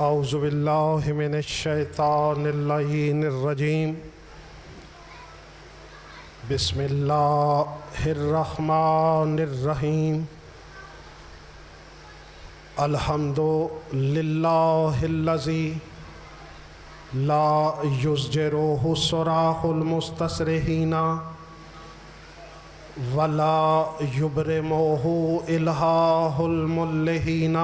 اعوذ باللہ من الشیطان اللعین الرجیم بسم اللہ الرحمن الرحیم الحمد للہ الذی لا یزجرہ صراخ المستصرخین ولا یبرمہ الہاہ الملحین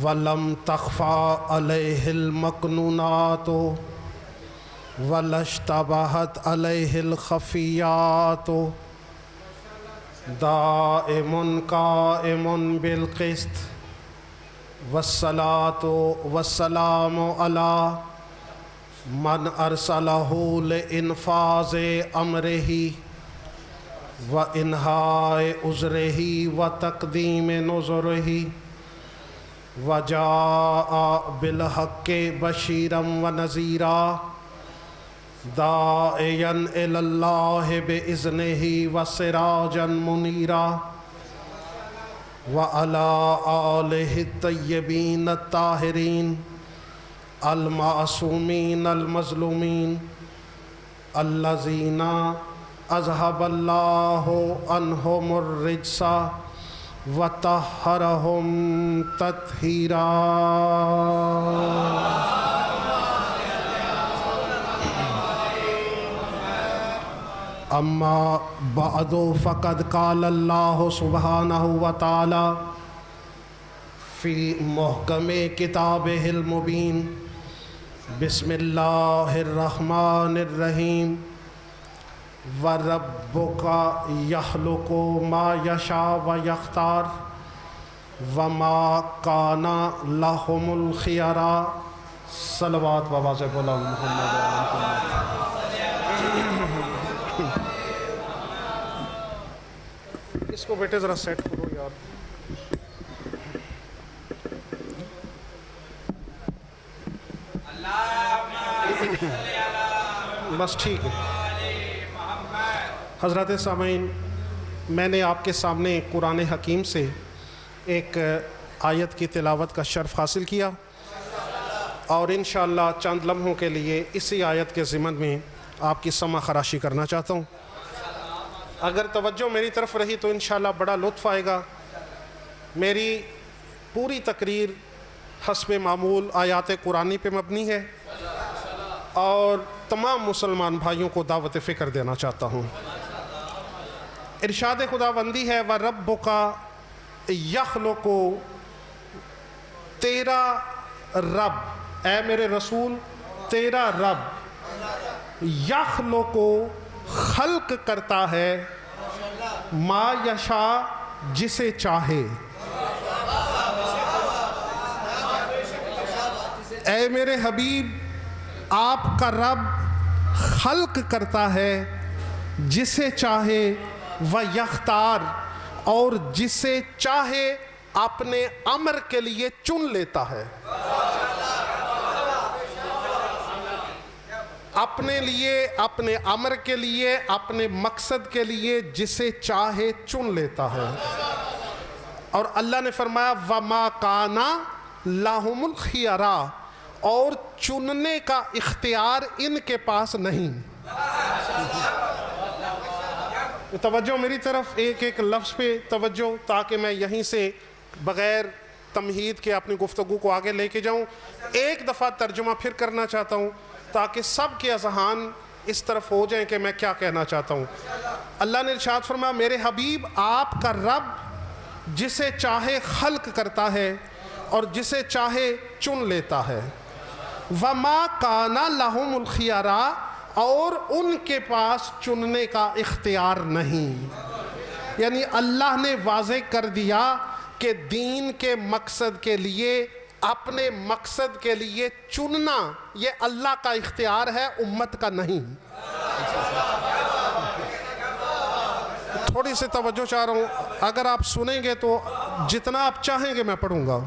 وَلَمْ تَخْفَى عَلَيْهِ الْمَكْنُونَاتُ وَلَا اشْتَبَهَتْ عَلَيْهِ الْخَفِيَّاتُ دَائِمٌ قَائِمٌ بِالْقِسْطِ وَالصَّلَاةُ وَالسَّلَامُ عَلَى مَنْ أَرْسَلَهُ لِإِنْفَاذِ أَمْرِهِ وَإِنْهَاءِ عُذْرِهِ وَتَقْدِيمِ نُذُرِهِ وَجَاءَ بِالْحَقِّ بَشِيرًا وَنَذِيرًا دَاعِيًا إِلَى اللَّهِ بِإِذْنِهِ وَسِرَاجًا مُنِيرًا وَعَلَى آلِهِ الطَّيِّبِينَ الطَّاهِرِينَ الْمَعْصُومِينَ الْمَظْلُومِينَ الَّذِينَ أَذْهَبَ اللَّهُ عَنْهُمُ الرِّجْسَ وَطَهَّرَهُمْ تَطْهِيرًا اما بعد فقد قال اللہ سبحانہ وتعالی فی محکم کتابہ المبین بسم اللہ الرحمن الرحیم وَرَبُّكَ يَخْلُقُ مَا يَشَاءُ وَيَخْتَارُ وَمَا كَانَ لَهُمُ الْخِيَرَةُ صلوات بابا سے بولا محمد اس کو بیٹے ذرا سیٹ کرو یار بس ٹھیک ہے حضرات سامعین، میں نے آپ کے سامنے قرآن حکیم سے ایک آیت کی تلاوت کا شرف حاصل کیا اور انشاءاللہ چند لمحوں کے لیے اسی آیت کے ضمن میں آپ کی سمع خراشی کرنا چاہتا ہوں۔ اگر توجہ میری طرف رہی تو انشاءاللہ بڑا لطف آئے گا۔ میری پوری تقریر حسب معمول آیات قرآنی پہ مبنی ہے اور تمام مسلمان بھائیوں کو دعوت فکر دینا چاہتا ہوں۔ ارشاد خداوندی ہے وَرَبُّكَ يَخْلُقُ، تیرا رب، اے میرے رسول تیرا رب یخلق، خلق کرتا ہے، ما یشاء، جسے چاہے۔ اے میرے حبیب آپ کا رب خلق کرتا ہے جسے چاہے، وَيَخْتَارُ، اور جسے چاہے اپنے امر کے لیے چن لیتا ہے۔ اپنے لیے، اپنے امر کے لیے، اپنے مقصد کے لیے جسے چاہے چن لیتا ہے۔ اور اللہ نے فرمایا وَمَا كَانَ لَهُمُ الْخِيَرَةُ، اور چننے کا اختیار ان کے پاس نہیں۔ توجہ میری طرف، ایک ایک لفظ پہ توجہ، تاکہ میں یہیں سے بغیر تمہید کے اپنی گفتگو کو آگے لے کے جاؤں۔ ایک دفعہ ترجمہ پھر کرنا چاہتا ہوں تاکہ سب کے اذہان اس طرف ہو جائیں کہ میں کیا کہنا چاہتا ہوں۔ اللہ نے ارشاد فرمایا میرے حبیب آپ کا رب جسے چاہے خلق کرتا ہے اور جسے چاہے چن لیتا ہے۔ وَمَا كَانَ لَهُمُ الْخِيَرَةُ، اور ان کے پاس چننے کا اختیار نہیں۔ یعنی اللہ نے واضح کر دیا کہ دین کے مقصد کے لیے، اپنے مقصد کے لیے چننا یہ اللہ کا اختیار ہے، امت کا نہیں۔ تھوڑی سی توجہ چاہ رہا ہوں، اگر آپ سنیں گے تو جتنا آپ چاہیں گے میں پڑھوں گا،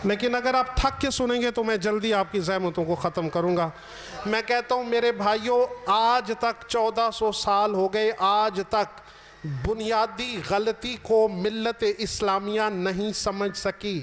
لیکن اگر آپ تھک کے سنیں گے تو میں جلدی آپ کی زحمتوں کو ختم کروں گا۔ میں کہتا ہوں میرے بھائیوں، آج تک 1400 سال ہو گئے، آج تک بنیادی غلطی کو ملت اسلامیہ نہیں سمجھ سکی۔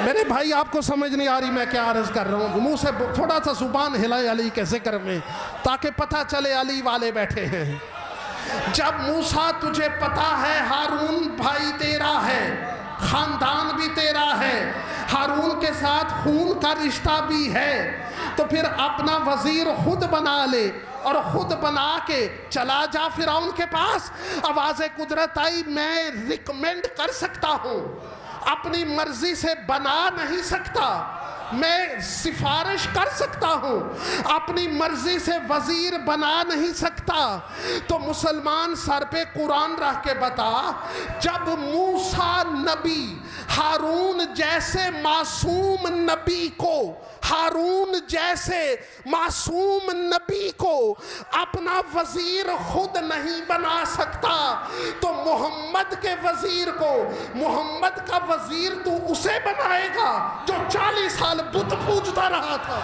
میرے بھائی آپ کو سمجھ نہیں آ رہی میں کیا عرض کر رہا ہوں؟ منہ سے تھوڑا سا زبان ہلائے علی کے ذکر میں تاکہ پتہ چلے علی والے بیٹھے ہیں۔ جب موسیٰ تجھے پتا ہے ہارون بھائی تیرا ہے، خاندان بھی تیرا ہے، ہارون کے ساتھ خون کا رشتہ بھی ہے، تو پھر اپنا وزیر خود بنا لے اور خود بنا کے چلا جا فرعون کے پاس۔ آواز قدرت آئی، میں ریکمینڈ کر سکتا ہوں، اپنی مرضی سے بنا نہیں سکتا، میں سفارش کر سکتا ہوں، اپنی مرضی سے وزیر بنا نہیں سکتا۔ تو مسلمان سر پہ قرآن رکھ کے بتا، جب موسیٰ نبی ہارون جیسے معصوم نبی کو، ہارون جیسے معصوم نبی کو اپنا وزیر خود نہیں بنا سکتا، تو محمد کے وزیر کو، محمد کا وزیر تو اسے بنائے گا جو 40 سال بت پوجتا رہا تھا۔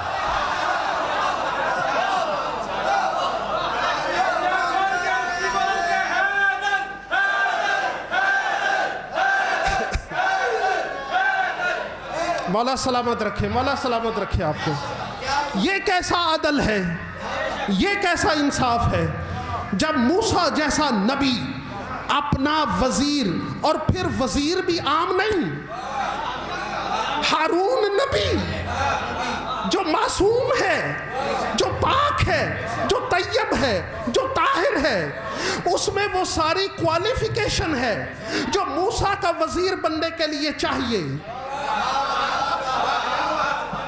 مولا سلامت رکھے، مولا سلامت رکھے آپ کو۔ یہ کیسا عدل ہے، یہ کیسا انصاف ہے، جب موسیٰ جیسا نبی اپنا وزیر، اور پھر وزیر بھی عام نہیں، ہارون نبی جو معصوم ہے، جو پاک ہے، جو طیب ہے، جو طاہر ہے، اس میں وہ ساری کوالیفیکیشن ہے جو موسیٰ کا وزیر بننے کے لیے چاہیے۔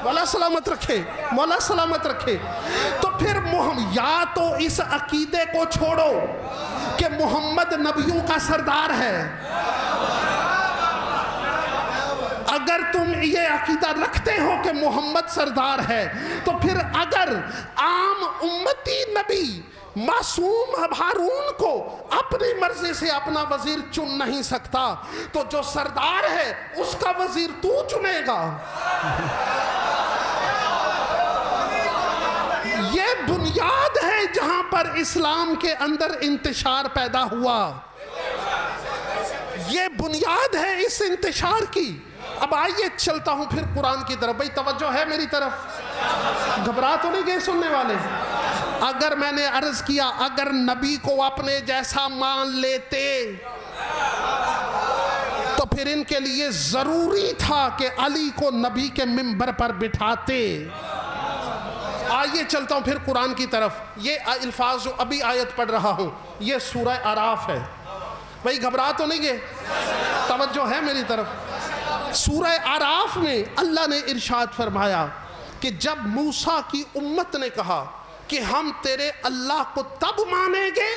مولا سلامت رکھے، مولا سلامت رکھے۔ تو پھر یا تو اس عقیدے کو چھوڑو کہ محمد نبیوں کا سردار ہے، اگر تم یہ عقیدہ رکھتے ہو کہ محمد سردار ہے، تو پھر اگر عام امتی نبی معصوم ہارون کو اپنی مرضی سے اپنا وزیر چن نہیں سکتا، تو جو سردار ہے اس کا وزیر تو چنے گا۔ یہ بنیاد ہے جہاں پر اسلام کے اندر انتشار پیدا ہوا، یہ بنیاد ہے اس انتشار کی۔ اب آئیے چلتا ہوں پھر قرآن کی طرف۔ بھئی توجہ ہے میری طرف، گھبرا تو نہیں گئے سننے والے؟ اگر میں نے عرض کیا اگر نبی کو اپنے جیسا مان لیتے تو پھر ان کے لیے ضروری تھا کہ علی کو نبی کے منبر پر بٹھاتے۔ آئیے چلتا ہوں پھر قرآن کی طرف۔ یہ الفاظ جو ابھی آیت پڑھ رہا ہوں یہ سورہ اعراف ہے۔ بھئی گھبرا تو نہیں گئے؟ توجہ ہے میری طرف۔ سورہ اعراف میں اللہ نے ارشاد فرمایا کہ جب موسیٰ کی امت نے کہا کہ ہم تیرے اللہ کو تب مانیں گے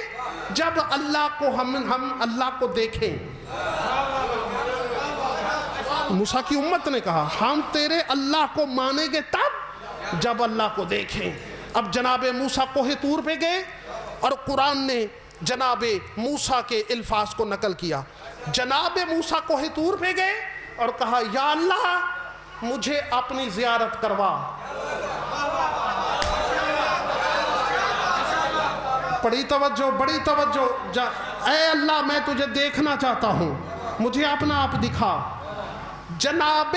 جب اللہ کو ہم اللہ کو دیکھیں، موسیٰ کی امت نے کہا ہم تیرے اللہ کو مانیں گے تب جب اللہ کو دیکھیں۔ اب جناب موسیٰ کوہ طور پہ گئے اور قرآن نے جناب موسیٰ کے الفاظ کو نقل کیا۔ جناب موسیٰ کوہ طور پہ گئے اور کہا یا اللہ مجھے اپنی زیارت کروا۔ بڑی توجہ، بڑی توجہ۔ اے اللہ میں تجھے دیکھنا چاہتا ہوں، مجھے اپنا آپ دکھا۔ جناب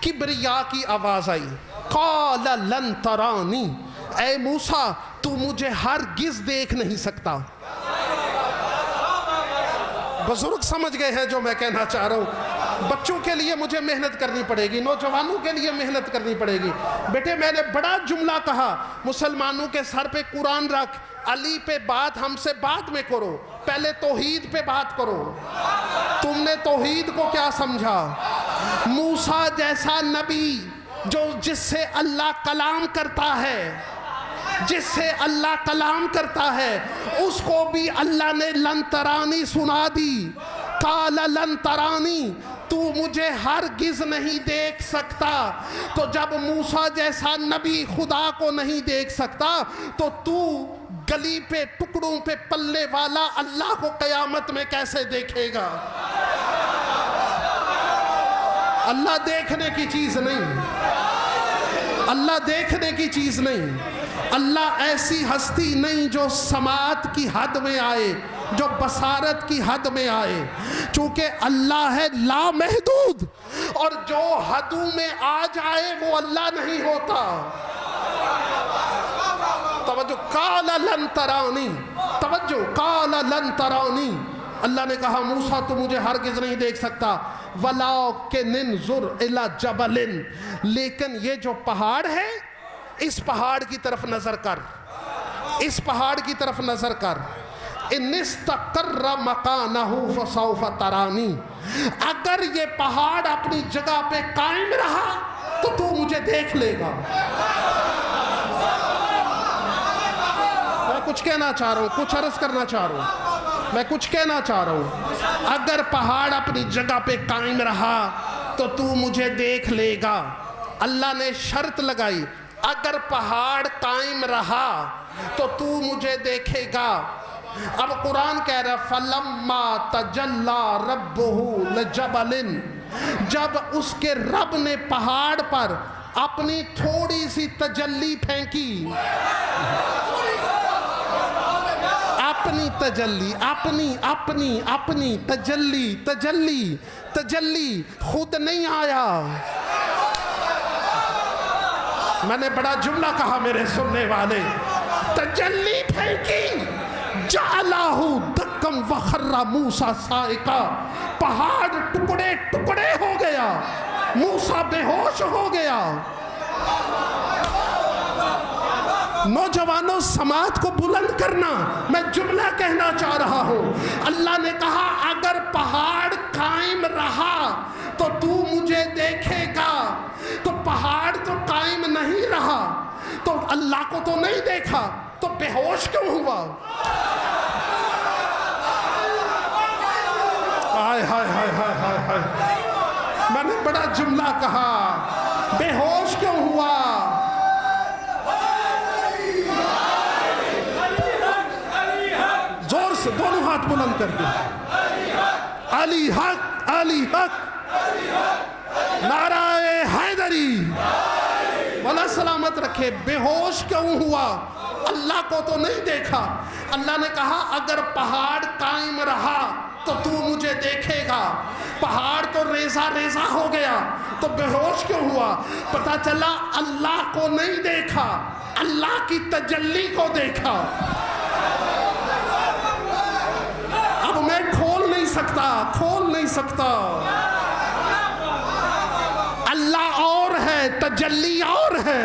کبریا کی آواز آئی، قال لن ترانی، اے موسیٰ تو مجھے ہرگز دیکھ نہیں سکتا۔ بزرگ سمجھ گئے ہیں جو میں کہنا چاہ رہا ہوں۔ بچوں کے لیے مجھے محنت کرنی پڑے گی، نوجوانوں کے لیے محنت کرنی پڑے گی۔ بیٹے میں نے بڑا جملہ کہا، مسلمانوں کے سر پہ قرآن رکھ، علی پہ بات ہم سے بعد میں کرو، پہلے توحید پہ بات کرو۔ تم نے توحید کو کیا سمجھا؟ موسیٰ جیسا نبی جس سے اللہ کلام کرتا ہے، جس سے اللہ کلام کرتا ہے، اس کو بھی اللہ نے لن ترانی سنا دی۔ قال لن ترانی، تو مجھے ہرگز نہیں دیکھ سکتا۔ تو جب موسیٰ جیسا نبی خدا کو نہیں دیکھ سکتا تو گلی پہ ٹکڑوں پہ پلے والا اللہ کو قیامت میں کیسے دیکھے گا؟ اللہ دیکھنے کی چیز نہیں، اللہ دیکھنے کی چیز نہیں۔ اللہ ایسی ہستی نہیں جو سماعت کی حد میں آئے، جو بصارت کی حد میں آئے، چونکہ اللہ ہے لامحدود، اور جو حدوں میں آ جائے وہ اللہ نہیں ہوتا۔ توجہ، قال لن ترانی، توجہ، قال لن ترانی، اللہ نے کہا موسیٰ تو مجھے ہرگز نہیں دیکھ سکتا، وَلَٰكِنِ انظُرْ إِلَىٰ جَبَلٍ، لیکن یہ جو پہاڑ ہے اس پہاڑ کی طرف نظر کر، اس پہاڑ کی طرف نظر کر، إِنِ اسْتَقَرَّ مَكَانَهُ فَسَوْفَ تَرَانِي، اگر یہ پہاڑ اپنی جگہ پہ قائم رہا تو مجھے دیکھ لے گا۔ میں کچھ کہنا چاہ رہا ہوں، کچھ عرض کرنا چاہ رہا ہوں، میں کچھ کہنا چاہ رہا ہوں، اگر پہاڑ اپنی جگہ پہ قائم رہا تو مجھے دیکھ لے گا۔ اللہ نے شرط لگائی، اگر پہاڑ قائم رہا تو مجھے دیکھے گا۔ اب قرآن کہہ رہا ہے فَلَمَّا تَجَلَّى رَبُّهُ لِجَبَلٍ، جب اس کے رب نے پہاڑ پر اپنی تھوڑی سی تجلی پھینکی، اپنی تجلی، اپنی تجلی خود نہیں آیا۔ میں نے بڑا جملہ کہا میرے سننے والے، تجلی پھینکی، جعلہ دکم وخر موسیٰ صائقا، پہاڑ ٹکڑے ٹکڑے ہو گیا، موسیٰ بے ہوش ہو گیا۔ نوجوانوں سماعت کو بلند کرنا، میں جملہ کہنا چاہ رہا ہوں، اللہ نے کہا اگر پہاڑ قائم رہا تو مجھے دیکھے گا، تو پہاڑ تو قائم نہیں رہا تو اللہ کو تو نہیں دیکھا تو بے ہوش کیوں ہوا؟ ہائے ہائے ہائے ہائے ہائے، میں نے بڑا جملہ کہا، بے ہوش کیوں ہوا؟ زور سے دونوں ہاتھ بلند کر دیں، علی حق، علی حق، نعرہ حیدری، مولا سلامت رکھے۔ بے ہوش کیوں ہوا؟ اللہ کو تو نہیں دیکھا۔ اللہ نے کہا اگر پہاڑ قائم رہا تو مجھے دیکھے گا، پہاڑ تو ریزہ ریزہ ہو گیا تو بے ہوش کیوں ہوا؟ پتہ چلا اللہ کو نہیں دیکھا، اللہ کی تجلی کو دیکھا۔ اب میں کھول نہیں سکتا، اللہ اور ہے، تجلی اور ہے۔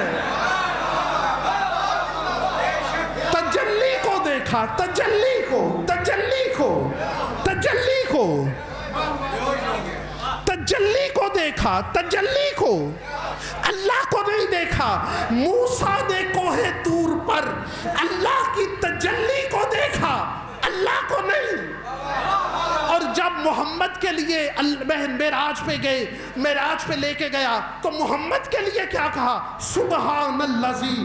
تجلی کو دیکھا، تجلی کو دیکھا، تجلی کو، اللہ کو نہیں دیکھا۔ موسیٰ نے کوہ طور پر اللہ کی تجلی کو دیکھا، اللہ کو نہیں۔ اور جب محمد کے لیے معراج پہ گئے، معراج پہ لے کے گیا تو محمد کے لیے کیا کہا؟ سبحان الذی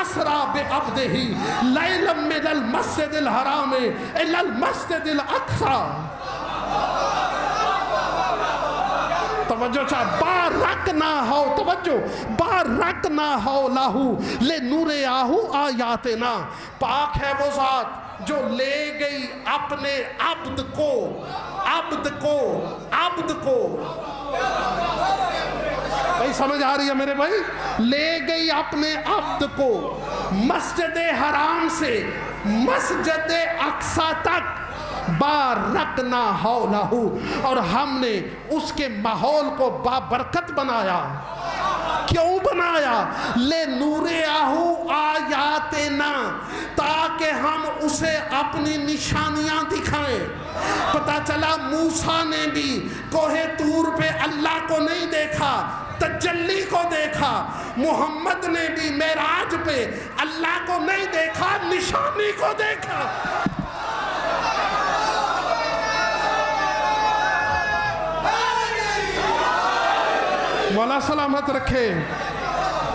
اسریٰ بعبدہ لیلا من المسجد الحرام الی المسجد الاقصی۔ توجہ چاہ، بارکنا ہو لاہو لنور آہو آیاتنا، پاک ہے وہ ذات جو لے گئی اپنے عبد کو بھائی سمجھ آ رہی ہے میرے بھائی؟ لے گئی اپنے عبد کو مسجد حرام سے مسجد اقصی تک، بارکنا حولہ، اور ہم نے اس کے ماحول کو بابرکت بنایا۔ کیوں بنایا؟ لے نور آہو آیاتنا، تاکہ ہم اسے اپنی نشانیاں دکھائیں۔ پتہ چلا موسیٰ نے بھی کوہ طور پہ اللہ کو نہیں دیکھا، تجلی کو دیکھا۔ محمد نے بھی معراج پہ اللہ کو نہیں دیکھا، نشانی کو دیکھا۔ مولا سلامت رکھے۔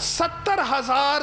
70,000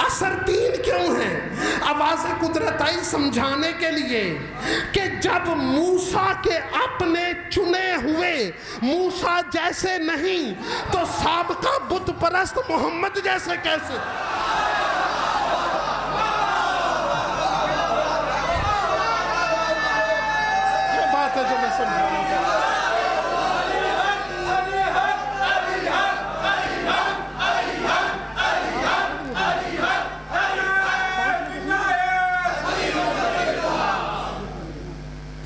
اثر تین کیوں ہیں؟ آواز قدرت آئی سمجھانے کے لیے کہ جب موسیٰ کے اپنے چنے ہوئے موسیٰ جیسے نہیں تو سابقہ بت پرست محمد جیسے کیسے؟ یہ بات ہے جو میں سمجھانا چاہتا ہوں۔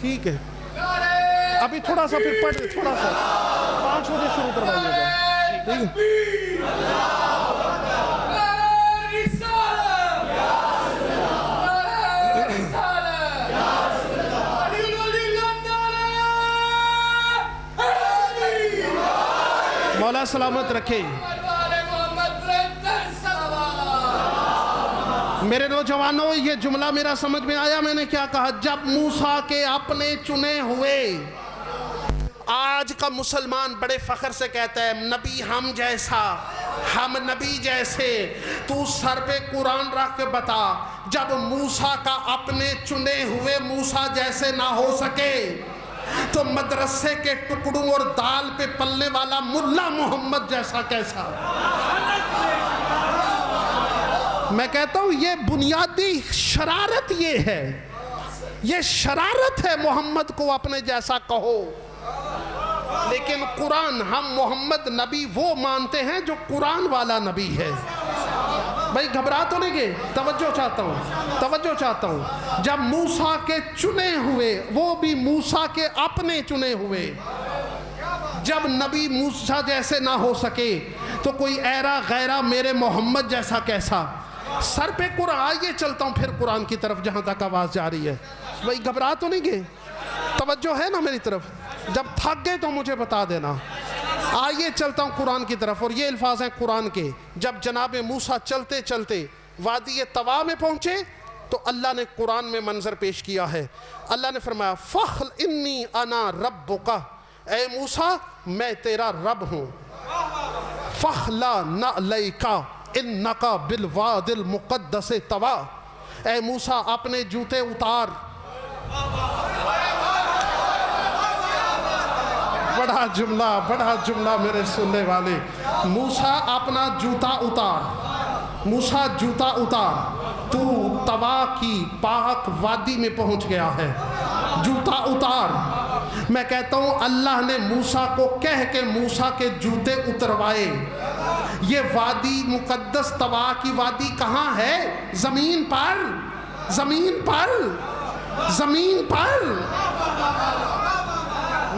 ٹھیک ہے، ابھی تھوڑا سا پھر پڑھ تھوڑا سا 5 بجے شروع کروائیے گا، ٹھیک ہے؟ مولا سلامت رکھے۔ میرے نوجوانوں، یہ جملہ میرا سمجھ میں آیا میں نے کیا کہا؟ جب موسیٰ کے اپنے چنے ہوئے، آج کا مسلمان بڑے فخر سے کہتا ہے نبی ہم جیسا، ہم نبی جیسے، تو سر پہ قرآن رکھ کے بتا جب موسیٰ کا اپنے چنے ہوئے موسیٰ جیسے نہ ہو سکے تو مدرسے کے ٹکڑوں اور دال پہ پلنے والا ملا محمد جیسا کیسا؟ میں کہتا ہوں یہ بنیادی شرارت یہ ہے، یہ شرارت ہے محمد کو اپنے جیسا کہو، لیکن قرآن، ہم محمد نبی وہ مانتے ہیں جو قرآن والا نبی ہے۔ بھائی گھبرا تو نہیں گئے؟ توجہ چاہتا ہوں۔ جب موسیٰ کے چنے ہوئے، وہ بھی موسیٰ کے اپنے چنے ہوئے، جب نبی موسیٰ جیسے نہ ہو سکے تو کوئی ایرا غیرہ میرے محمد جیسا کیسا؟ سر پہ قرآن، آئیے چلتا ہوں پھر قرآن کی طرف جہاں تک آواز جا رہی ہے۔ بھائی گھبرا تو نہیں گئے؟ توجہ ہے نا میری طرف؟ جب تھک گئے تو مجھے بتا دینا۔ آئیے چلتا ہوں قرآن کی طرف، اور یہ الفاظ ہیں قرآن کے۔ جب جناب موسیٰ چلتے چلتے وادی طوا میں پہنچے تو اللہ نے قرآن میں منظر پیش کیا ہے۔ اللہ نے فرمایا فخل انی انا ربک، اے موسیٰ میں تیرا رب ہوں، فخلا نعلیک انک بالواد المقدس طوا، اے موسیٰ اپنے جوتے اتار۔ بڑا جملہ میرے سننے والے، موسیٰ اپنا جوتا اتار، موسیٰ جوتا اتار، تو طوا کی پاک وادی میں پہنچ گیا ہے، جوتا اتار۔ میں کہتا ہوں اللہ نے موسیٰ کو کہہ کے موسیٰ کے جوتے اتروائے۔ یہ وادی مقدس طوا کی وادی کہاں ہے؟ زمین پر، زمین پر، زمین پر۔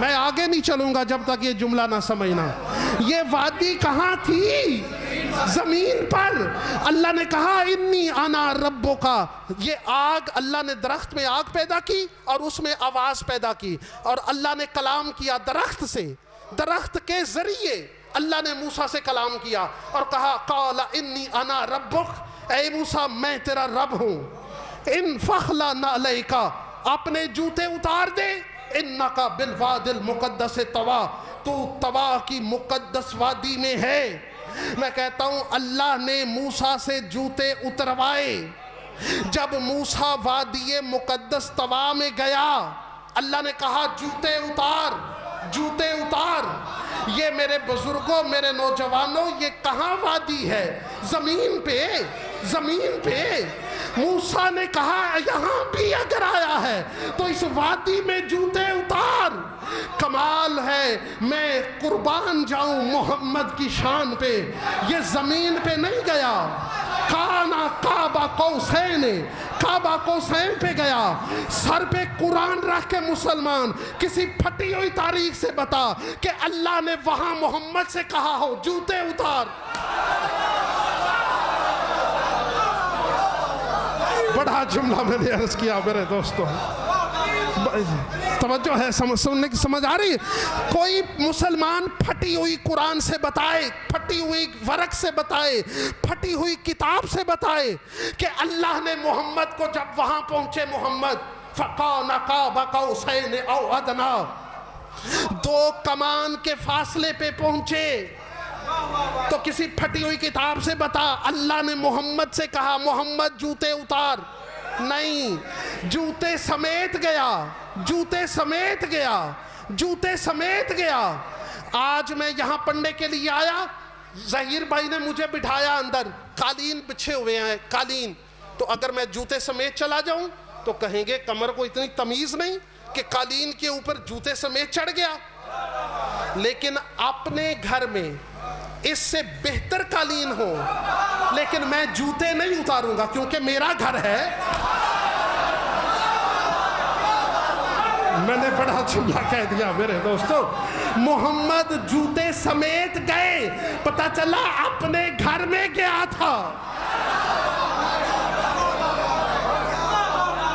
میں آگے نہیں چلوں گا جب تک یہ جملہ نہ سمجھنا۔ یہ وادی کہاں تھی؟ زمین پر۔ اللہ نے کہا انی انا ربکا، یہ آگ، اللہ نے درخت میں آگ پیدا کی اور اس میں آواز پیدا کی، اور اللہ نے کلام کیا درخت سے، درخت کے ذریعے اللہ نے موسیٰ سے کلام کیا اور کہا قال انی انا ربک، اے موسیٰ میں تیرا رب ہوں، ان فخلا نعلیک، اپنے جوتے اتار دے، انکا بالواد المقدس طوا، تو طوا کی مقدس وادی میں ہے۔ میں کہتا ہوں اللہ نے موسیٰ سے جوتے اتروائے۔ جب موسیٰ وادی مقدس طوا میں گیا اللہ نے کہا جوتے اتار، جوتے اتار۔ یہ میرے بزرگوں، میرے نوجوانوں، یہ کہاں وادی ہے؟ زمین پہ، زمین پہ۔ موسیٰ نے کہا یہاں بھی اگر آیا ہے تو اس وادی میں جوتے اتار۔ کمال ہے، میں قربان جاؤں محمد کی شان پہ، یہ زمین پہ نہیں گیا، کانا کعبہ قوسین، کعبہ قوسین پہ گیا۔ سر پہ قرآن رکھ کے مسلمان کسی پھٹی ہوئی تاریخ سے بتا کہ اللہ نے وہاں محمد سے کہا ہو جوتے اتار۔ بڑا جملہ میں نے عرض کیا میرے دوستوں، توجہ ہے، سننے کی سمجھ آ رہی ہے؟ کوئی مسلمان پھٹی ہوئی قرآن سے بتائے، پھٹی ہوئی ورق سے بتائے، پھٹی ہوئی کتاب سے بتائے کہ اللہ نے محمد کو جب وہاں پہنچے محمد فَقَانَ قَابَ قَوْسَيْنِ أَوْ أَدْنَىٰ، 2 کمان کے فاصلے پہ پہنچے، تو کسی پھٹی ہوئی کتاب سے بتا اللہ نے محمد سے کہا محمد جوتے اتار؟ نہیں، جوتے سمیت گیا، جوتے سمیت گیا، جوتے سمیت گیا۔ آج میں یہاں پڑھنے کے لیے آیا، ظہیر بھائی نے مجھے بٹھایا اندر، قالین بچھے ہوئے ہیں، قالین، تو اگر میں جوتے سمیت چلا جاؤں تو کہیں گے کمر کو اتنی تمیز نہیں کہ قالین کے اوپر جوتے سمیت چڑھ گیا۔ لیکن اپنے گھر میں اس سے بہتر قالین ہو، لیکن میں جوتے نہیں اتاروں گا کیونکہ میرا گھر ہے۔ میں نے بڑا جملہ کہہ دیا میرے دوستو، محمد جوتے سمیت گئے، پتہ چلا اپنے گھر میں گیا تھا۔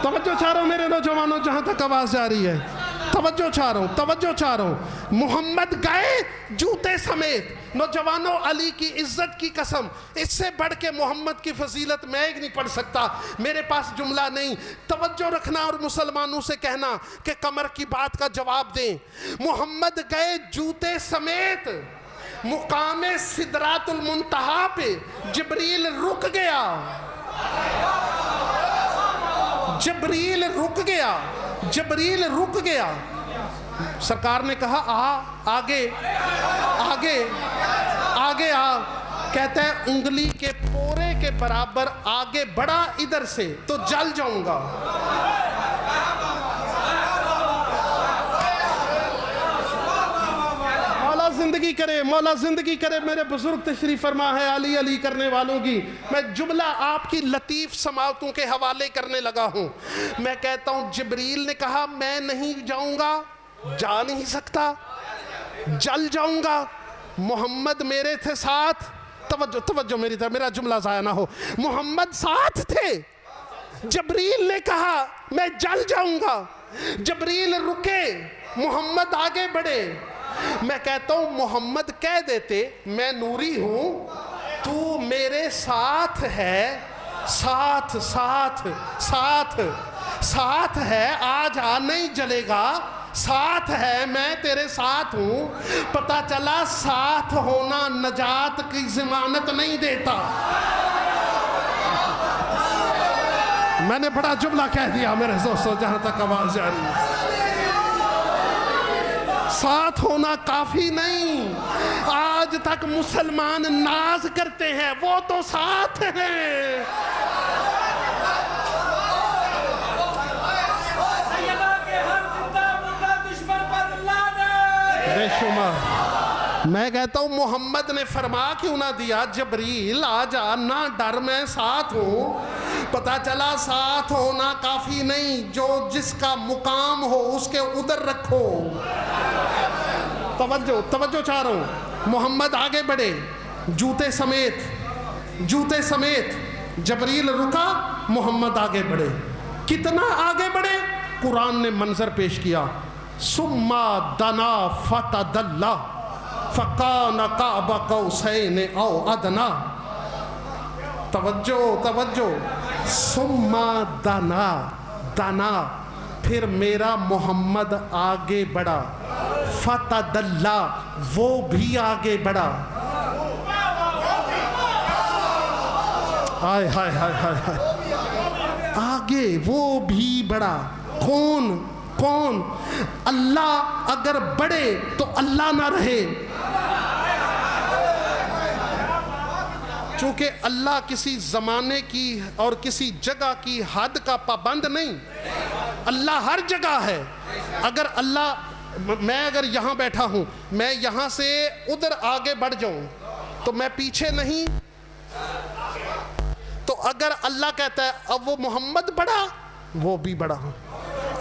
توجہ چاہ رہا ہوں میرے نوجوانوں، جہاں تک آواز جا رہی ہے، توجہ چاہ رہا ہوں، توجہ چاہ رہا ہوں۔ محمد گئے جوتے سمیت۔ نوجوانوں، علی کی عزت کی قسم، اس سے بڑھ کے محمد کی فضیلت میں ایک نہیں پڑھ سکتا، میرے پاس جملہ نہیں۔ توجہ رکھنا اور مسلمانوں سے کہنا کہ قمر کی بات کا جواب دیں۔ محمد گئے جوتے سمیت، مقام سدرات المنتہا پہ جبریل رک گیا، جبریل رک گیا، جبریل رک گیا۔ سرکار نے کہا آگے آگے آگے آ، کہتا ہے انگلی کے پورے کے برابر آگے بڑھا ادھر سے تو جل جاؤں گا۔ مولا زندگی کرے، مولا زندگی کرے، میرے بزرگ تشریف فرما ہے علی علی کرنے والوں کی۔ میں جملہ آپ کی لطیف سماعتوں کے حوالے کرنے لگا ہوں۔ میں کہتا ہوں جبریل نے کہا میں نہیں جاؤں گا، جا نہیں سکتا، جل جاؤں گا۔ محمد میرے تھے ساتھ، توجہ میری طرف، میرا جملہ ضائع نہ ہو، محمد ساتھ تھے۔ جبریل نے کہا میں جل جاؤں گا، جبریل رکے، محمد آگے بڑھے۔ میں کہتا ہوں محمد کہہ دیتے میں نوری ہوں، تو میرے ساتھ ہے، ساتھ ساتھ ساتھ ساتھ ہے، آج نہیں جلے گا، ساتھ ہے، میں تیرے ساتھ ہوں۔ پتہ چلا ساتھ ہونا نجات کی ضمانت نہیں دیتا۔ میں نے بڑا جملہ کہہ دیا میرے دوستو، جہاں تک آواز جاری ہے۔ ساتھ ہونا کافی نہیں، آج تک مسلمان ناز کرتے ہیں وہ تو ساتھ ہیں۔ بے شمار، میں کہتا ہوں محمد نے فرما کیوں نہ دیا جبریل آ جا، نہ ڈر میں ساتھ ہوں۔ پتہ چلا ساتھ ہونا کافی نہیں، جو جس کا مقام ہو اس کے ادھر رکھو۔ توجہ چاہ رہا ہوں، محمد آگے بڑھے جوتے سمیت، جوتے سمیت، جبریل رکا، محمد آگے بڑھے۔ کتنا آگے بڑھے؟ قرآن نے منظر پیش کیا، ثم دنا فتدلی فکان قاب قوسین او ادنی۔ توجہ، ثم دنا، دنا، پھر میرا محمد آگے بڑھا، فتدلی، وہ بھی آگے بڑھا۔ ہائے ہائے ہائے ہائے ہائے، آگے وہ بھی بڑھا۔ کون؟ اللہ اگر بڑھے تو اللہ نہ رہے، چونکہ اللہ کسی زمانے کی اور کسی جگہ کی حد کا پابند نہیں، اللہ ہر جگہ ہے۔ اگر اللہ، میں اگر یہاں بیٹھا ہوں، میں یہاں سے ادھر آگے بڑھ جاؤں تو میں پیچھے نہیں۔ تو اگر اللہ کہتا ہے اب وہ محمد بڑھا، وہ بھی بڑھا۔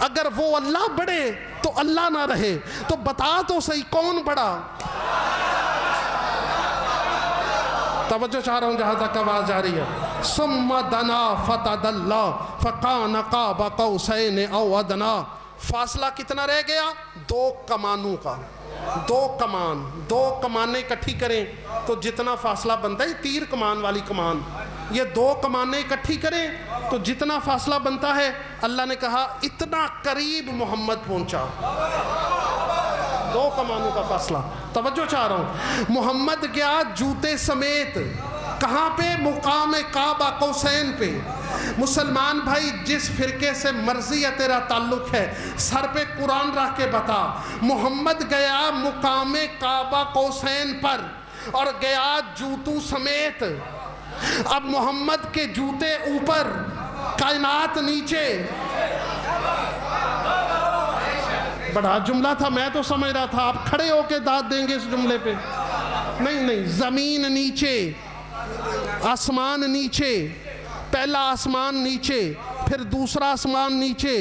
اگر وہ اللہ بڑھے تو اللہ نہ رہے، تو بتا تو صحیح کون بڑھا؟ توجہ چاہ رہا ہوں جہاں تک آواز جا رہی ہے۔ ثم دنا فتدلی فکان قاب قوسین او ادنی۔ فاصلہ کتنا رہ گیا؟ 2 کمانوں کا، 2 کمانیں اکٹھی کریں تو جتنا فاصلہ بنتا ہے، تیر کمان والی کمان، یہ 2 کمانیں اکٹھی کریں تو جتنا فاصلہ بنتا ہے، اللہ نے کہا اتنا قریب محمد پہنچا۔ 2 کمانوں کا فاصلہ، توجہ چاہ رہا ہوں. محمد گیا جوتے سمیت کہاں پہ؟ مقام کعبہ قوسین پہ. مسلمان بھائی جس فرقے سے مرضی ہے تیرا تعلق ہے، سر پہ قرآن رکھ کے بتا. محمد گیا مقام کعبہ قوسین پر اور گیا جوتوں سمیت. اب محمد کے جوتے اوپر، کائنات نیچے. بڑا جملہ تھا، میں تو سمجھ رہا تھا آپ کھڑے ہو کے داد دیں گے اس جملے پہ. نہیں، زمین نیچے، آسمان نیچے. پہلا آسمان نیچے، پھر دوسرا آسمان نیچے،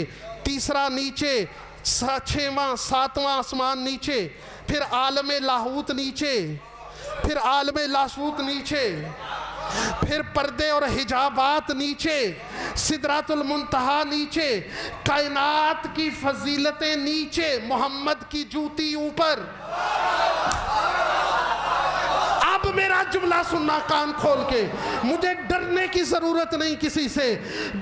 تیسرا نیچے، چھواں ساتواں آسمان نیچے، پھر عالم لاہوت نیچے، پھر عالم لاسوت نیچے، پھر پردے اور حجابات نیچے، سدرات المنتہا نیچے، کائنات کی فضیلتیں نیچے، محمد کی جوتی اوپر. اب میرا جملہ سننا کان کھول کے، مجھے ڈرنے کی ضرورت نہیں کسی سے.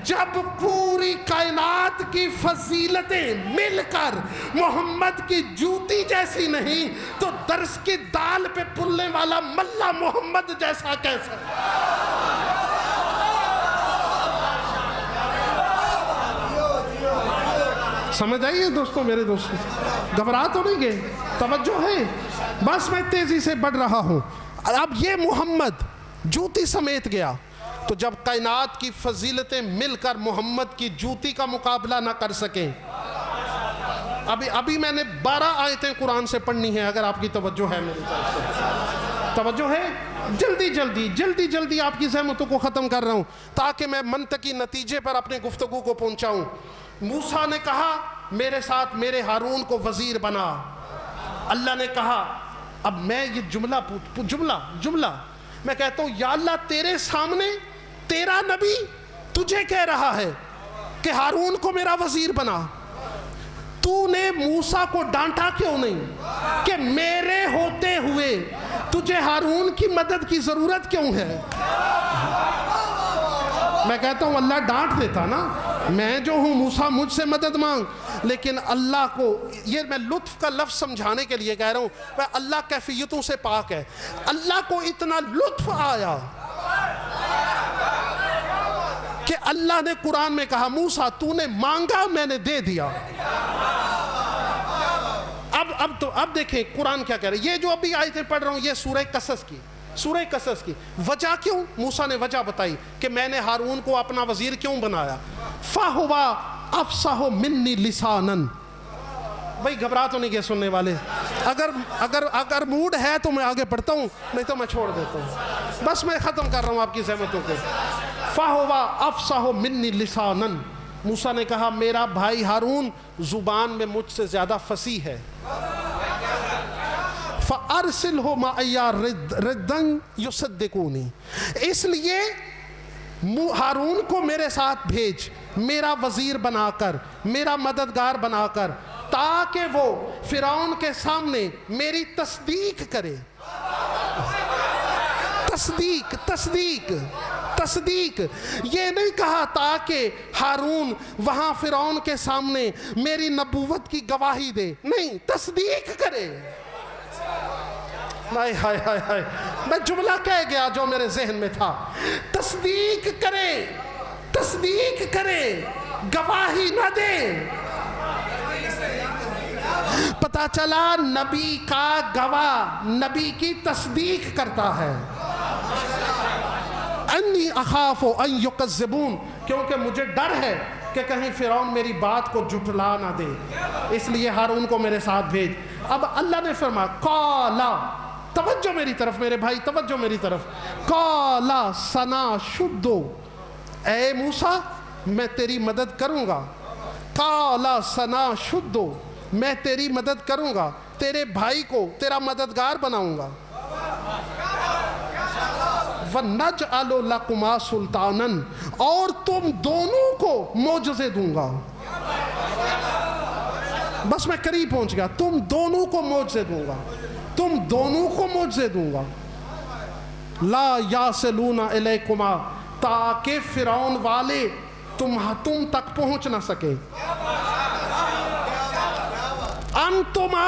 جب پوری کائنات کی فضیلتیں مل کر محمد کی جوتی جیسی نہیں تو درس کی دال پہ پلنے والا ملا محمد جیسا کیسا؟ سمجھ آئیے دوستوں، میرے دوستوں، گھبرا تو نہیں گئے؟ توجہ ہے؟ بس میں تیزی سے بڑھ رہا ہوں. اب یہ محمد جوتی سمیت گیا تو جب کائنات کی فضیلتیں مل کر محمد کی جوتی کا مقابلہ نہ کر سکیں. ابھی میں نے 12 آیتیں قرآن سے پڑھنی ہیں، اگر آپ کی توجہ ہے میری طرف سے. توجہ ہے؟ جلدی آپ کی زحمتوں کو ختم کر رہا ہوں تاکہ میں منطقی نتیجے پر اپنے گفتگو کو پہنچاؤں. موسیٰ نے کہا میرے ساتھ میرے ہارون کو وزیر بنا. اللہ نے کہا، اب میں یہ جملہ میں کہتا ہوں، یا اللہ تیرے سامنے تیرا نبی تجھے کہہ رہا ہے کہ ہارون کو میرا وزیر بنا. تو نے موسیٰ کو ڈانٹا کیوں نہیں کہ میرے ہوتے ہوئے تجھے ہارون کی مدد کی ضرورت کیوں ہے؟ میں کہتا ہوں اللہ ڈانٹ دیتا نا. میں جو ہوں موسیٰ مجھ سے مدد مانگ، لیکن اللہ کو، یہ میں لطف کا لفظ سمجھانے کے لیے کہہ رہا ہوں، اللہ کیفیتوں سے پاک ہے. اللہ کو اتنا لطف آیا کہ اللہ نے قرآن میں کہا موسیٰ تو نے مانگا میں نے دے دیا. اب دیکھیں قرآن کیا کہہ رہا ہے. یہ جو ابھی آیتیں پڑھ رہا ہوں یہ سورہ قصص کی وجہ کیوں؟ موسیٰ نے وجہ بتائی کہ میں نے ہارون کو اپنا وزیر کیوں بنایا. فَهُوَ أَفْصَحُ مِنِّي لِسَانًا. بھائی گھبرا تو نہیں گئے سننے والے؟ اگر موڈ ہے تو میں آگے پڑھتا ہوں، نہیں تو میں چھوڑ دیتا ہوں. بس میں ختم کر رہا ہوں آپ کی زحمتوں کو. فَهُوَ أَفْصَحُ مِنِّي لِسَانًا. موسیٰ نے کہا میرا بھائی ہارون زبان میں مجھ سے زیادہ فصیح ہے. فَأَرْسِلْهُ مَعَيَّ رِدًّا يُصَدِّقُونِي. اس لیے ہارون کو میرے ساتھ بھیج، میرا وزیر بنا کر، میرا مددگار بنا کر، تاکہ وہ فرعون کے سامنے میری تصدیق کرے. تصدیق یہ نہیں کہا تاکہ ہارون وہاں فرعون کے سامنے میری نبوت کی گواہی دے، نہیں، تصدیق کرے. ہائے میں جملہ کہہ گیا جو میرے ذہن میں تھا. تصدیق کرے، گواہی نہ دے. پتا چلا نبی کا گواہ نبی کی تصدیق کرتا ہے. انی اخاف ان یکذبون، کیونکہ مجھے ڈر ہے کہ کہیں فرعون میری بات کو جھٹلا نہ دے، اس لیے ہارون کو میرے ساتھ بھیج. اب اللہ نے فرمایا قالا، توجہ میری طرف میرے بھائی، توجہ میری طرف. قالا سناشدو، اے موسیٰ میں تیری مدد کروں گا. قالا سناشدو، میں تیری مدد کروں گا، تیرے بھائی کو تیرا مددگار بناؤں گا. وَنَجْعَلُ لَكُمَا سُلْطَانًا، اور تم دونوں کو معجزے دوں گا. بس میں قریب پہنچ گیا. تم دونوں کو معجزے دوں گا. لا یاسلون الیکما، تاکہ فرعون والے تم تک پہنچ نہ سکے. انتما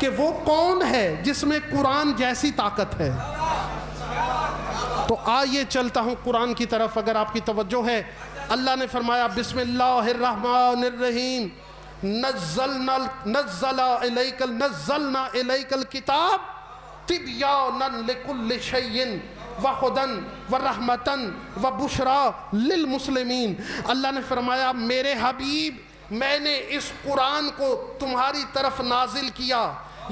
کہ وہ کون ہے جس میں قرآن جیسی طاقت ہے. تو آئیے چلتا ہوں قرآن کی طرف اگر آپ کی توجہ ہے. اللہ نے فرمایا بسم اللہ الرحمن الرحیم نزلنا الیک الکتاب تبیانا لکل شیء وہدی ورحمۃ وبشریٰ للمسلمین. اللہ نے فرمایا میرے حبیب میں نے اس قرآن کو تمہاری طرف نازل کیا.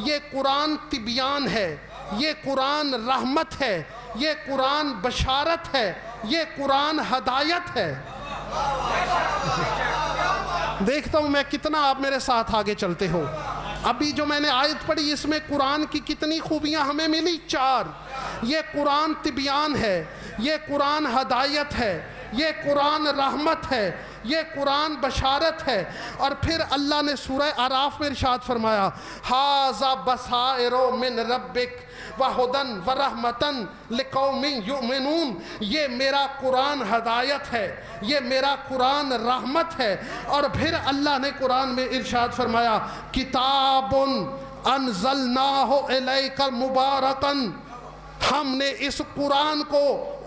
یہ قرآن تبیان ہے, یہ قرآن رحمت ہے, یہ قرآن بشارت ہے, یہ قرآن ہدایت ہے. دیکھتا ہوں میں کتنا آپ میرے ساتھ آگے چلتے ہو. ابھی جو میں نے آیت پڑھی اس میں قرآن کی کتنی خوبیاں ہمیں ملی؟ 4. یہ قرآن تبیان ہے, یہ قرآن ہدایت ہے, یہ قرآن رحمت ہے, یہ قرآن بشارت ہے. اور پھر اللہ نے سورہ اعراف میں ارشاد فرمایا ھذا بصائر من ربک وہدی ورحمۃ لقوم یؤمنون. یہ میرا قرآن ہدایت ہے, یہ میرا قرآن رحمت ہے. اور پھر اللہ نے قرآن میں ارشاد فرمایا کتاب انزلناہ الیک مبارکا. ہم نے اس قرآن کو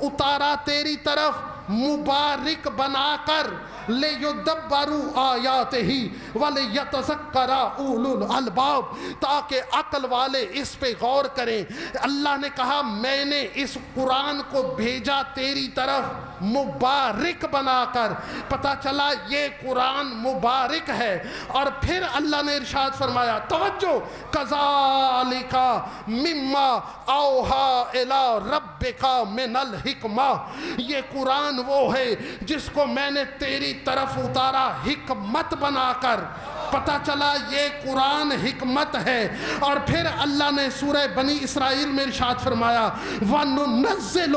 اتارا تیری طرف مبارک بنا کر لِيُدَبَّرُوا آیَاتِهِ وَلِيَتَذَكَّرَ أُولُو الْأَلْبَابِ, تاکہ عقل والے اس پہ غور کریں. اللہ نے کہا میں نے اس قرآن کو بھیجا تیری طرف مبارک بنا کر. پتہ چلا یہ قرآن مبارک ہے. اور پھر اللہ نے ارشاد فرمایا توجہ کذالک مما اوحی الی ربک من الحکمہ. یہ قرآن وہ ہے جس کو میں نے تیری طرف اتارا حکمت بنا کر. پتہ چلا یہ قرآن حکمت ہے. اور پھر اللہ نے سورہ بنی اسرائیل میں ارشاد فرمایا وَنُنَزِّلُ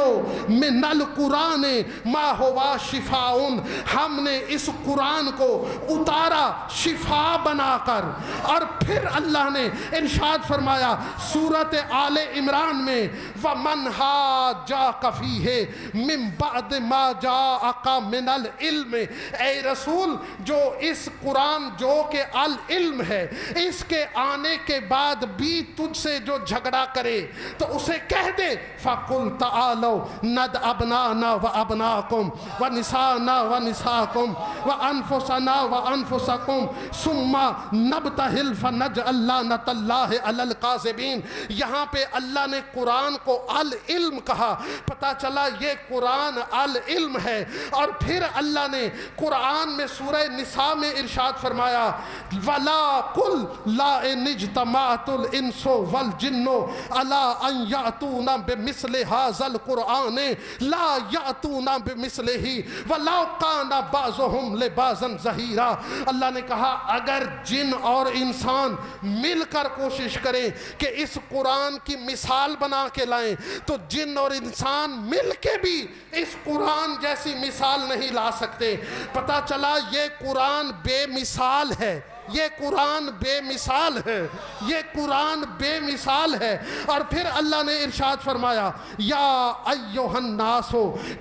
مِنَ الْقُرْآنِ مَا هُوَ شِفَاءٌ. ہم نے اس قرآن کو اتارا شفا بنا کر. اور پھر اللہ نے ارشاد فرمایا سورۃ آل عمران میں وَمَنْ حَاجَّاكَ فِيهِ مِنْ بَعْدِ مَا جَاءَكَ مِنَ الْعِلْمِ. اے رسول جو اس قرآن جو کہ العلم ہے اس کے آنے کے بعد بھی تجھ سے جو جھگڑا کرے تو اسے کہہ دے فَقُلْ تَعَالَوْا نَدْعُ أَبْنَاءَنَا وَأَبْنَاءَكُمْ وَنِسَاءَنَا وَنِسَاءَكُمْ وَأَنفُسَنَا وَأَنفُسَكُمْ ثُمَّ نَبْتَهِلْ فَنَجْعَلْ لَعْنَةَ اللَّهِ عَلَى الْكَاذِبِينَ. یہاں پہ اللہ نے قرآن کو العلم کہا. پتہ چلا یہ قرآن العلم ہے. اور پھر اللہ نے قرآن میں سورہ نساء میں ارشاد فرمایا وَلَا قُلْ لَا إِنِ اجْتَمَعَتُ الْإِنسُ وَالْجِنُّ عَلَىٰ أَنْ يَأْتُونَ بِمِثْلِ هَٰذَا الْقُرْآنِ لَا يَأْتُونَ بِمِثْلِهِ وَلَوْ كَانَ بَعْضُهُمْ لِبَعْضٍ ظَهِيرًا. اللہ نے کہا اگر جن اور انسان مل کر کوشش کریں کہ اس قرآن کی مثال بنا کے لائیں تو جن اور انسان مل کے بھی اس قرآن جیسی مثال نہیں لا سکتے. پتہ چلا یہ قرآن بے مثال ہے, یہ قرآن بے مثال ہے, یہ قرآن بے مثال ہے. اور پھر اللہ نے ارشاد فرمایا یا ایھا الناس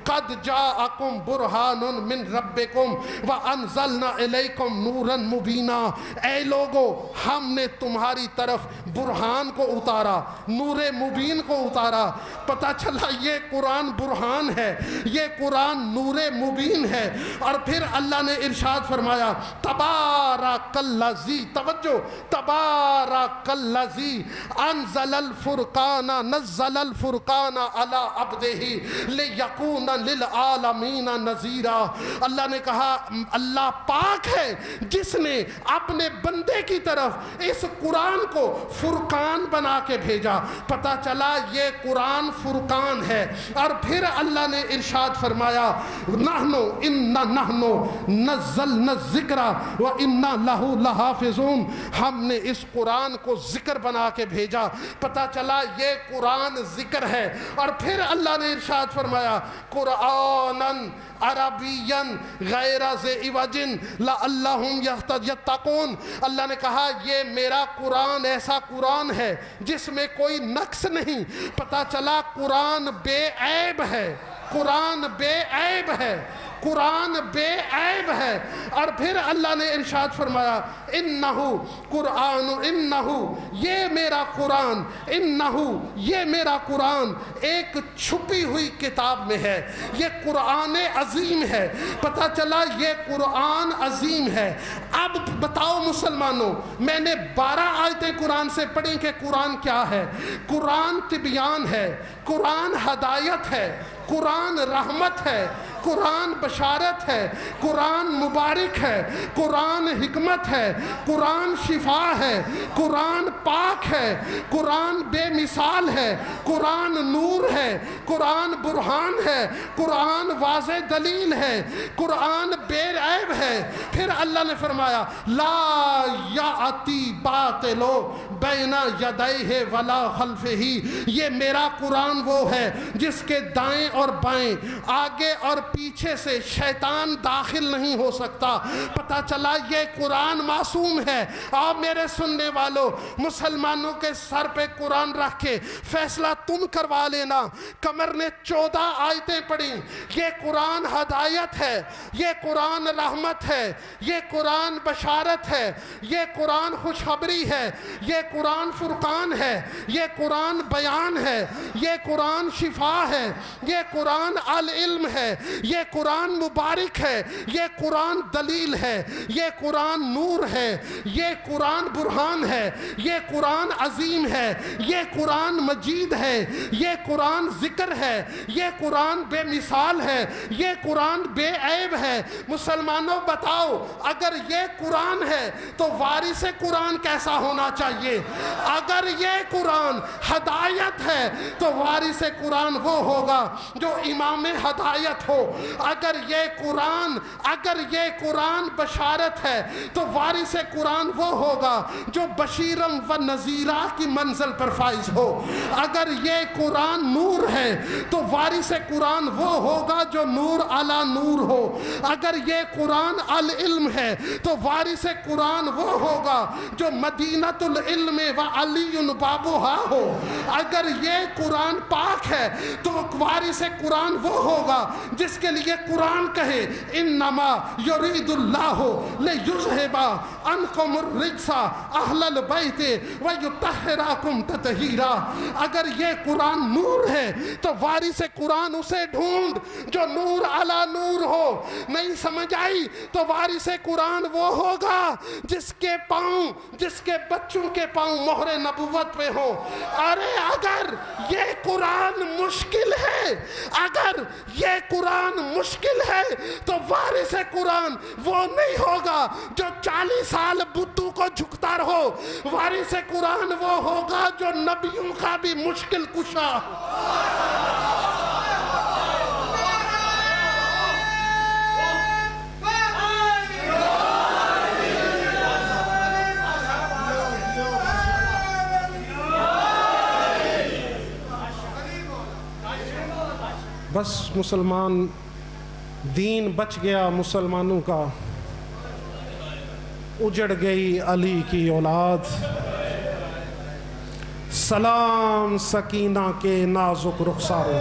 قد جاءکم برہان من ربکم وانزلنا الیکم نورا مبینا. اے لوگو ہم نے تمہاری طرف برہان کو اتارا, نور مبین کو اتارا. پتہ چلا یہ قرآن برہان ہے, یہ قرآن نور مبین ہے. اور پھر اللہ نے ارشاد فرمایا تبارک الذی, توجہ, تبارک الذی انزل الفرقان نزل الفرقان علی عبدہ لیکون للعالمین نذیرا. اللہ نے کہا اللہ پاک ہے جس نے اپنے بندے کی طرف اس قرآن کو فرقان بنا کے بھیجا. پتہ چلا یہ قرآن فرقان ہے. اور پھر اللہ نے ارشاد فرمایا نحن نزلنا الذکر وَإِنَّا لَهُ لَحَافِظُونَ. ہم نے اس قرآن کو ذکر بنا کے بھیجا. پتہ چلا یہ قرآن ذکر ہے. اور پھر اللہ نے ارشاد فرمایا قرآناً عربیاً غیر ذی عوج لعلہم یتقون. اللہ نے کہا یہ میرا قرآن ایسا قرآن ہے جس میں کوئی نقص نہیں. پتہ چلا قرآن بے عیب ہے, قرآن بے عیب ہے. قرآن بے عیب ہے۔ اور پھر اللہ نے ارشاد فرمایا انہو قرآن، انہو یہ میرا قرآن، انہو یہ میرا قرآن ایک چھپی ہوئی کتاب میں ہے، یہ قرآن عظیم ہے۔ پتہ چلا یہ قرآن عظیم ہے۔ اب بتاؤ مسلمانوں، میں نے 12 آیتیں قرآن سے پڑھی کہ قرآن کیا ہے۔ قرآن تبیان ہے، قرآن ہدایت ہے، قرآن رحمت ہے، قرآن بشارت ہے، قرآن مبارک ہے، قرآن حکمت ہے، قرآن شفا ہے، قرآن پاک ہے، قرآن بے مثال ہے، قرآن نور ہے، قرآن برہان ہے، قرآن واضح دلیل ہے، قرآن بے عیب ہے۔ پھر اللہ نے فرمایا لا یاتی باطل بین یدیہ ولا خلفہ، یہ میرا قرآن وہ ہے جس کے دائیں اور بائیں، آگے اور پیچھے سے شیطان داخل نہیں ہو سکتا۔ پتہ چلا یہ قرآن معصوم ہے۔ اور میرے سننے والوں، مسلمانوں کے سر پہ قرآن رکھ کے فیصلہ تم کروا لینا۔ قمر نے 14 آیتیں پڑھی، یہ قرآن ہدایت ہے، یہ قرآن رحمت ہے، یہ قرآن بشارت ہے، یہ قرآن خوشخبری ہے، یہ قرآن فرقان ہے، یہ قرآن بیان ہے، یہ قرآن شفا ہے، یہ قرآن العلم ہے، یہ قرآن مبارک ہے، یہ قرآن دلیل ہے، یہ قرآن نور ہے، یہ قرآن برہان ہے، یہ قرآن عظیم ہے، یہ قرآن مجید ہے، یہ قرآن ذکر ہے، یہ قرآن بے مثال ہے، یہ قرآن بے عیب ہے۔ مسلمانوں بتاؤ، اگر یہ قرآن ہے تو وارث قرآن کیسا ہونا چاہیے؟ اگر یہ قرآن ہدایت ہے تو وارث قرآن وہ ہوگا جو امام ہدایت ہو۔ اگر یہ قرآن بشارت ہے تو وارث قرآن وہ ہوگا جو بشیرم و نذیرہ کی منزل پر فائز ہو۔ اگر یہ قرآن نور ہے تو وارث قرآن وہ ہوگا جو نور علی نور ہو۔ اگر یہ قرآن العلم ہے تو وارث قرآن وہ ہوگا جو مدینۃ العلم و علی بابوہا ہو۔ اگر یہ قرآن پاک ہے تو وارث قرآن وہ ہوگا جس کے لیے قرآن کہے انما یرید اللہ لیذھب عنکم الرجس اہل البیت ویطہرکم تطہیرا۔ اگر یہ قرآن نور ہے تو وارث قرآن اسے ڈھونڈ جو نور علی نور ہو۔ نہیں سمجھ آئی تو وارث قرآن وہ ہوگا جس کے پاؤں، جس کے بچوں کے پاؤں مہر نبوت پہ ہو۔ ارے اگر یہ قرآن مشکل ہے، اگر یہ قرآن مشکل ہے تو وارث قرآن وہ نہیں ہوگا جو 40 سال بتوں کو جھکتا رہو۔ وارث قرآن وہ ہوگا جو نبیوں کا بھی مشکل کشا۔ بس مسلمان دین بچ گیا، مسلمانوں کا اجڑ گئی علی کی اولاد۔ سلام سکینہ کے نازک رخساروں،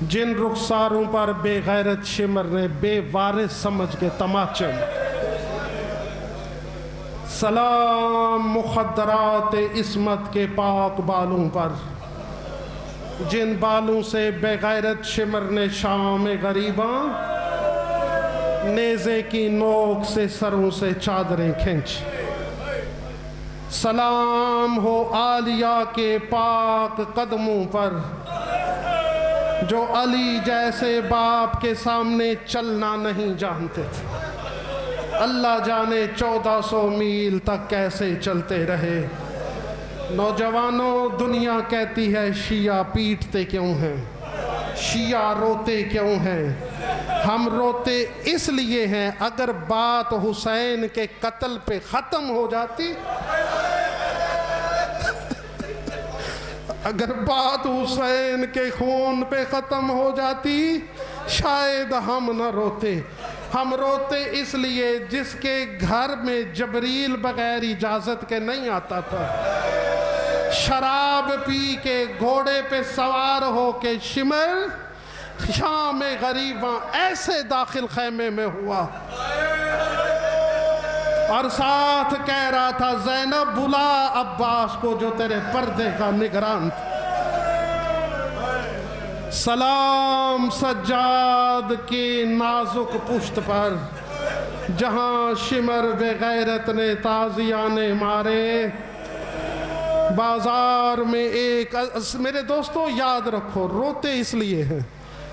جن رخساروں پر بے غیرت شمر نے بے وارث سمجھ کے تماچے۔ سلام مخدرات عصمت کے پاک بالوں پر، جن بالوں سے بے غیرت شمر نے شام غریباں نیزے کی نوک سے سروں سے چادریں کھینچ۔ سلام ہو عالیہ کے پاک قدموں پر، جو علی جیسے باپ کے سامنے چلنا نہیں جانتے تھے۔ اللہ جانے 1400 میل تک کیسے چلتے رہے۔ نوجوانوں، دنیا کہتی ہے شیعہ پیٹتے کیوں ہیں، شیعہ روتے کیوں ہیں؟ ہم روتے اس لیے ہیں اگر بات حسین کے قتل پہ ختم ہو جاتی، اگر بات حسین کے خون پہ ختم ہو جاتی شاید ہم نہ روتے۔ ہم روتے اس لیے جس کے گھر میں جبریل بغیر اجازت کے نہیں آتا تھا، شراب پی کے گھوڑے پہ سوار ہو کے شمر شام غریباں ایسے داخل خیمے میں ہوا اور ساتھ کہہ رہا تھا زینب بلا عباس کو جو تیرے پردے کا نگران تھا۔ سلام سجاد کی نازک پشت پر جہاں شمر بے غیرت نے تازیانے مارے، بازار میں ایک میرے دوستو یاد رکھو روتے اس لیے ہیں،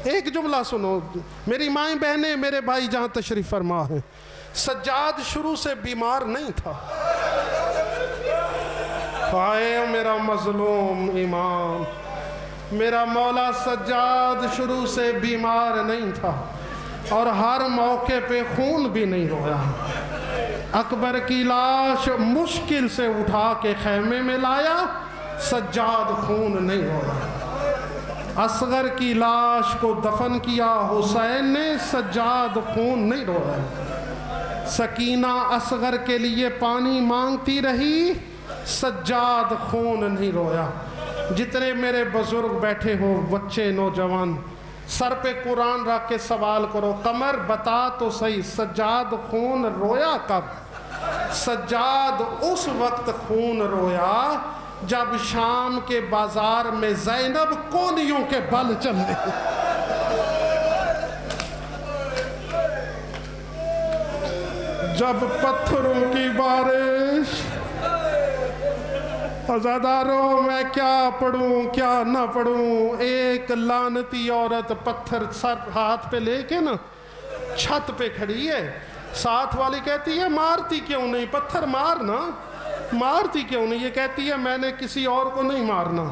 ایک جملہ سنو میری مائیں بہنیں میرے بھائی جہاں تشریف فرما ہیں، سجاد شروع سے بیمار نہیں تھا۔ ہائے میرا مظلوم امام، میرا مولا سجاد شروع سے بیمار نہیں تھا اور ہر موقع پہ خون بھی نہیں رویا۔ اکبر کی لاش مشکل سے اٹھا کے خیمے میں لایا، سجاد خون نہیں رویا۔ اصغر کی لاش کو دفن کیا حسین نے، سجاد خون نہیں رویا۔ سکینہ اصغر کے لیے پانی مانگتی رہی، سجاد خون نہیں رویا۔ جتنے میرے بزرگ بیٹھے ہو، بچے نوجوان، سر پہ قرآن رکھ کے سوال کرو، قمر بتا تو صحیح سجاد خون رویا کب؟ سجاد اس وقت خون رویا جب شام کے بازار میں زینب کونیوں کے بل چلنے، جب پتھروں کی بارش۔ عزاداروں میں کیا پڑھوں کیا نہ پڑھوں، ایک لعنتی عورت پتھر سر ہاتھ پہ لے کے نا چھت پہ کھڑی ہے، ساتھ والی کہتی ہے مارتی کیوں نہیں، پتھر مارنا، مارتی کیوں نہیں؟ یہ کہتی ہے میں نے کسی اور کو نہیں مارنا،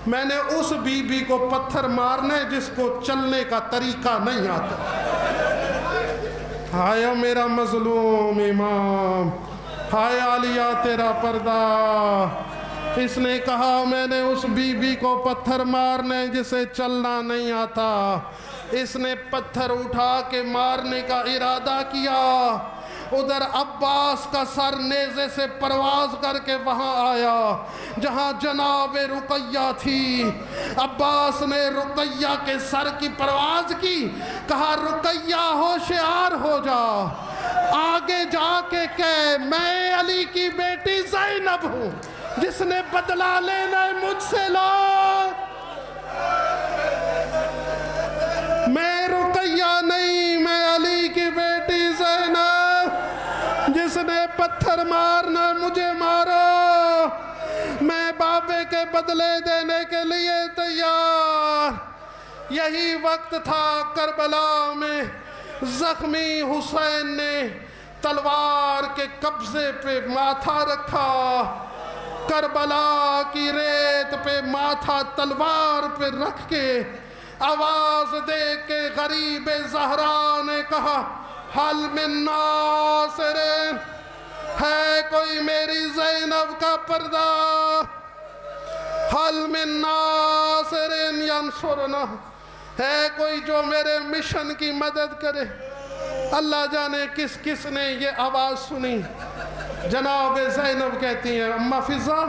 میں نے اس بی بی کو پتھر مارنا ہے جس کو چلنے کا طریقہ نہیں آتا۔ ہائے میرا مظلوم امام، ہائے عالیہ تیرا پردہ۔ اس نے کہا میں نے اس بی بی کو پتھر مارنے جسے چلنا نہیں آتا۔ اس نے پتھر اٹھا کے مارنے کا ارادہ کیا، ادھر عباس کا سر نیزے سے پرواز کر کے وہاں آیا جہاں جناب رقیہ تھی۔ عباس نے رقیہ کے سر کی پرواز کی، کہا رقیہ ہوشیار ہو جا، آگے جا کے کہہ میں علی کی بیٹی زینب ہوں، جس نے بدلہ لینا ہے مجھ سے لو۔ میں رقیہ نہیں، میں علی کی بیٹی زینب، جس نے پتھر مارنا مجھے مارو، میں بابے کے بدلے دینے کے لیے تیار۔ یہی وقت تھا کربلا میں زخمی حسین نے تلوار کے قبضے پہ ماتھا رکھا، کربلا کی ریت پہ ماتھا تلوار پہ رکھ کے آواز دے کے غریب زہرا نے کہا حل من ناصر، ہے کوئی میری زینب کا پردہ؟ حل من ناصر ینصرنا، ہے کوئی جو میرے مشن کی مدد کرے؟ اللہ جانے کس کس نے یہ آواز سنی۔ جناب زینب کہتی ہیں اماں فضا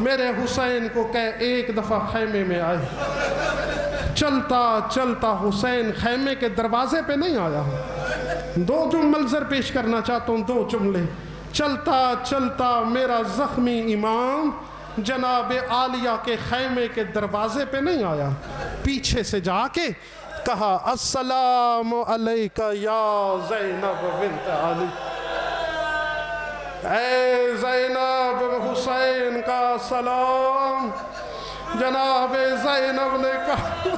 میرے حسین کو کہہ ایک دفعہ خیمے میں آئے۔ چلتا چلتا حسین خیمے کے دروازے پہ نہیں آیا ہوں، دو جو منظر پیش کرنا چاہتا ہوں، دو جملے۔ چلتا چلتا میرا زخمی امام جناب عالیہ کے خیمے کے دروازے پہ نہیں آیا، پیچھے سے جا کے کہا السلام علیکہ یا زینب بنت علی، اے زینب حسین کا سلام۔ جناب زینب نے کہا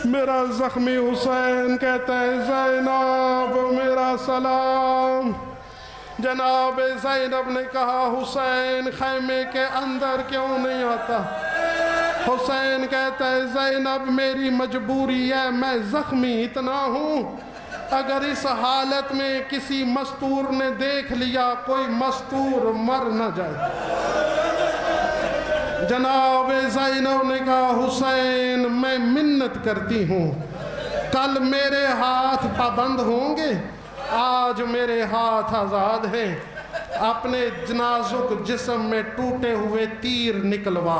میرا زخمی حسین کہتا ہے زینب میرا سلام۔ جناب زینب نے کہا حسین خیمے کے اندر کیوں نہیں آتا؟ حسین کہتا ہے زینب میری مجبوری ہے، میں زخمی اتنا ہوں، اگر اس حالت میں کسی مستور نے دیکھ لیا کوئی مستور مر نہ جائے۔ جناب زینب نے کہا حسین میں منت کرتی ہوں، کل میرے ہاتھ پابند ہوں گے، آج میرے ہاتھ آزاد ہیں، اپنے نازک جسم میں ٹوٹے ہوئے تیر نکلوا،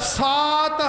7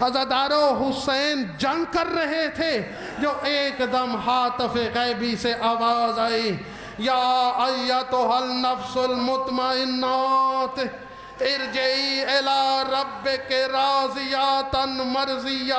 عزادارو حسین جنگ کر رہے تھے جو ایک دم ہاتف غیبی سے آواز آئی یا ایتھا النفس المطمئنات ارجعی الی ربک راضیۃ مرضیہ،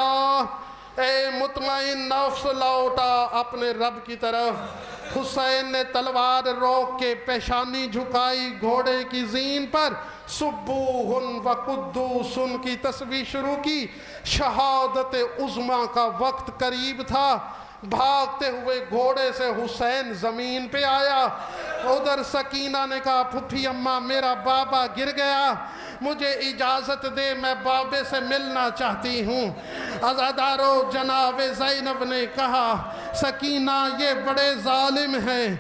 اے مطمئن نفس لوٹا اپنے رب کی طرف۔ حسین نے تلوار روک کے پیشانی جھکائی گھوڑے کی زین پر، سبوہن و قدوسن کی تسبیح شروع کی۔ شہادت عظمیٰ کا وقت قریب تھا۔ بھاگتے ہوئے گھوڑے سے حسین زمین پہ آیا۔ ادھر سکینہ نے کہا پھپھی اماں میرا بابا گر گیا، مجھے اجازت دے میں بابے سے ملنا چاہتی ہوں۔ عزادارو جناب زینب نے کہا سکینہ یہ بڑے ظالم ہیں۔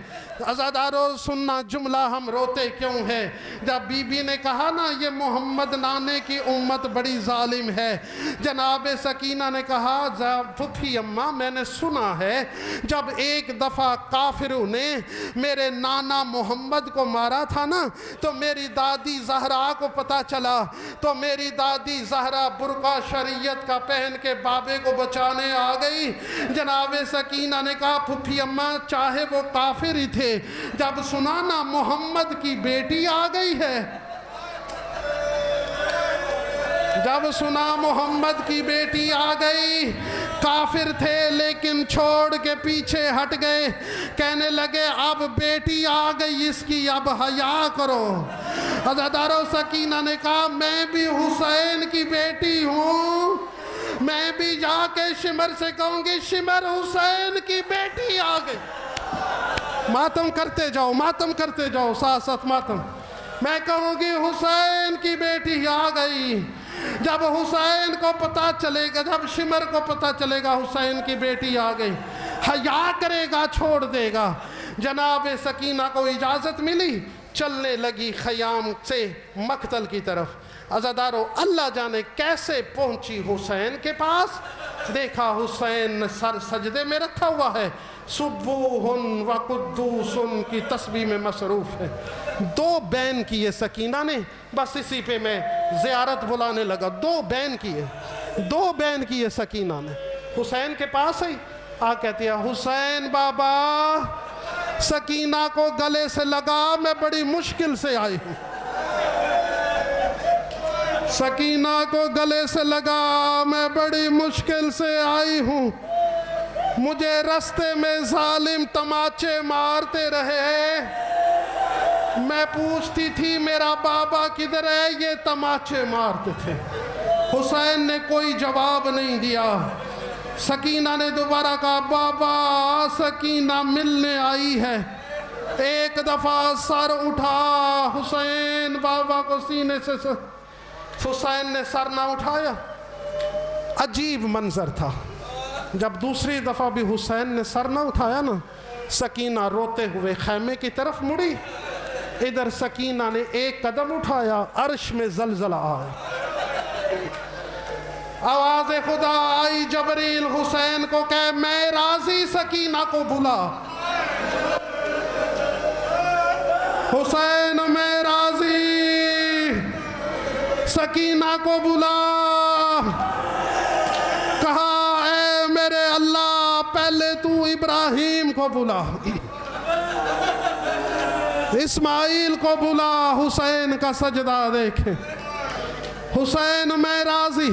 عزادارو سننا جملہ ہم روتے کیوں ہے؟ جب بی بی نے کہا نا یہ محمد نانے کی امت بڑی ظالم ہے، جناب سکینہ نے کہا پھپھی اماں میں نے سنا ہے جب ایک دفعہ کافروں نے میرے نانا محمد کو مارا تھا نا تو میری دادی زہرا کو پتہ چلا، تو میری دادی زہرا برقع شریعت کا پہن کے بابے کو بچانے آ گئی۔ جناب سکینہ نے کہا پھپھی اماں چاہے وہ کافر ہی تھے، جب سنا نا محمد کی بیٹی آ گئی ہے، جب سنا محمد کی بیٹی آ گئی، کافر تھے لیکن چھوڑ کے پیچھے ہٹ گئے، کہنے لگے اب بیٹی آ گئی اس کی اب حیا کرو۔ عزادارو سکینہ نے کہا میں بھی حسین کی بیٹی ہوں، میں بھی جا کے شمر سے کہوں گی شمر حسین کی بیٹی آ گئی۔ ماتم کرتے جاؤ، ماتم کرتے جاؤ، ساتھ ساتھ ماتم۔ میں کہوں گی حسین کی بیٹی آ گئی۔ جب حسین کو پتہ چلے گا، جب شمر کو پتہ چلے گا حسین کی بیٹی آ گئی، حیا کرے گا، چھوڑ دے گا۔ جناب سکینہ کو اجازت ملی، چلنے لگی خیام سے مقتل کی طرف۔ عزادارو اللہ جانے کیسے پہنچی حسین کے پاس، دیکھا حسین سر سجدے میں رکھا ہوا ہے، سبوہن و قدوسن کی تسبیح میں مصروف ہے۔ دو بین کیے سکینہ نے، بس اسی پہ میں زیارت بلانے لگا، دو بین کیے سکینہ نے حسین کے پاس ہی آ کہتی ہے حسین بابا سکینہ کو گلے سے لگا، میں بڑی مشکل سے آئی ہوں۔ سکینہ کو گلے سے لگا، میں بڑی مشکل سے آئی ہوں، مجھے رستے میں ظالم تماچے مارتے رہے، میں پوچھتی تھی میرا بابا کدھر ہے، یہ تماچے مارتے تھے۔ حسین نے کوئی جواب نہیں دیا۔ سکینہ نے دوبارہ کہا بابا سکینہ ملنے آئی ہے۔ ایک دفعہ سر اٹھا حسین بابا کو سینے سے حسین نے سر نہ اٹھایا۔ عجیب منظر تھا، جب دوسری دفعہ بھی حسین نے سر نہ اٹھایا نا، سکینہ روتے ہوئے خیمے کی طرف مڑی، ادھر سکینہ نے ایک قدم اٹھایا، عرش میں زلزلہ آیا، آواز خدا آئی، جبریل حسین کو کہے میں راضی، سکینہ کو بلا۔ حسین میں راضی، سکینہ کو بلا۔ کہا اے میرے اللہ پہلے تو ابراہیم کو بلا، اسماعیل کو بلا۔ حسین کا سجدہ دیکھیں، حسین میں راضی۔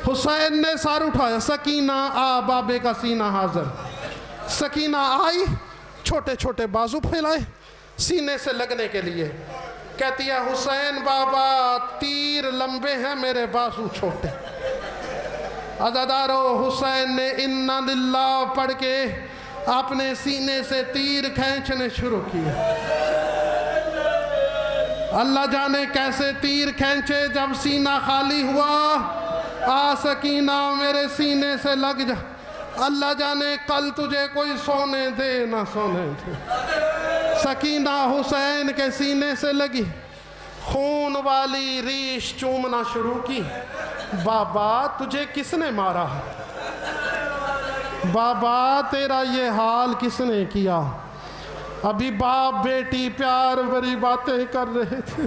حسین نے سر اٹھایا، سکینہ آ، بابے کا سینہ حاضر۔ سکینہ آئی، چھوٹے چھوٹے بازو پھیلائے سینے سے لگنے کے لیے، کہتی ہے حسین بابا تیر لمبے ہیں میرے بازو چھوٹے۔ عزادارو حسین نے انا للہ پڑھ کے اپنے سینے سے تیر کھینچنے شروع کیے۔ اللہ جانے کیسے تیر کھینچے، جب سینہ خالی ہوا، آ سکینہ میرے سینے سے لگ جا، اللہ جانے کل تجھے کوئی سونے دے نہ سونے دے۔ سکینہ حسین کے سینے سے لگی، خون والی ریش چومنا شروع کی۔ بابا تجھے کس نے مارا؟ بابا تیرا یہ حال کس نے کیا؟ ابھی باپ بیٹی پیار بھری باتیں کر رہے تھے،